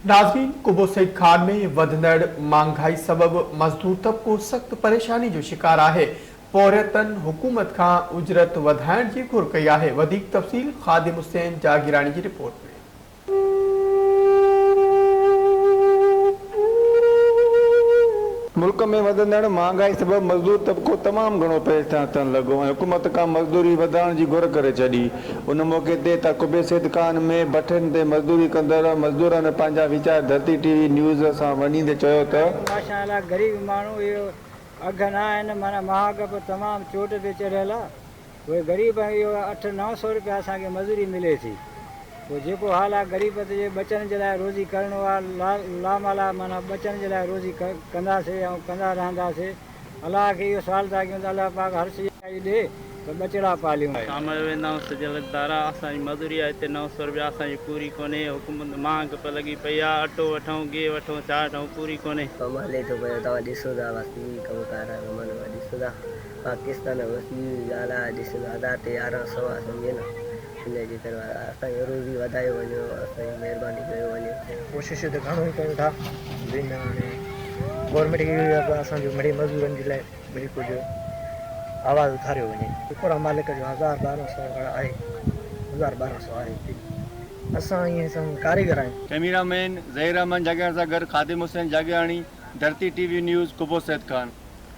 नाज़रीन, कुबो सईद खान में वधंदड़ महांगाई सबब मज़दूर तबको सख्त परेशानी जो शिकार है। पौरतन हुकूमत का उजरत वधाइण की घुर कई है। वधीक तफ़सील ख़ादिम हुसैन जागीरानी की रिपोर्ट में। मुल्क में वधंदड़ महांगाई सबब मजदूर तबको तमाम घणो परेशान थियण लॻो ऐं हुकूमत खां मज़दूरी वधाइण जी घुर करे छॾी। उन मौक़े ते कुबे सईद खान में भठियुनि ते मज़दूरी कंदड़ मज़दूरनि पंहिंजा वीचार धरती टीवी न्यूज़ सां वञींदे चयो त माशाअल्लाह गरीब माण्हू इहो अघ न आहिनि, माना महांग बि तमामु चोट ते चढ़ियल आहे। उहे ग़रीब इहो 800-900 रुपया असांखे मज़ूरी मिले थी। पोइ जेको हाल आहे ग़रीब जे बचनि जे लाइ रोज़ी करिणो आहे, लामाला माना बचनि जे लाइ रोज़ी कंदासीं ऐं कंदा रहंदासीं। अलाह खे इहो सवाल था कयूं त अलाह पाक हर शइ ॾे त बचड़ा पालियूं। शाम जो वेंदा आहियूं सजलदारा, असांजी मज़ूरी आहे हिते 900 रुपया असांजी पूरी कोन्हे। हुकूमत महांग पे लॻी पई आहे, अटो वठूं गे वठूं छा वठूं पूरी कोन्हे। कमु हले थो पियो, तव्हां ॾिसो था वसी कमकार ॾिसो था पाकिस्तान वसी ॻाल्हि आहे, ॾिसो आधार ते 1100 सम्झे न। हिनजे करे असांखे रोज़ी वधायो वञो, असांजी महिरबानी कयो वञे। कोशिशि त घणो ई कयूं था, बिन हाणे गवर्नमेंट खे असांजो मिड़े मज़दूरनि जे लाइ वरी कुझु आवाज़ु उथारियो वञे। शुक्र आहे मालिक जो 1000-1200 आहे, 1000-1200 आहे। असां ईअं कारीगर आहियूं। कैमरामैन ज़हीर अहमद जागीरानी सां गॾु ख़ादिम हुसैन जागीरानी, धरती टीवी न्यूज़, कुबो सईद खान।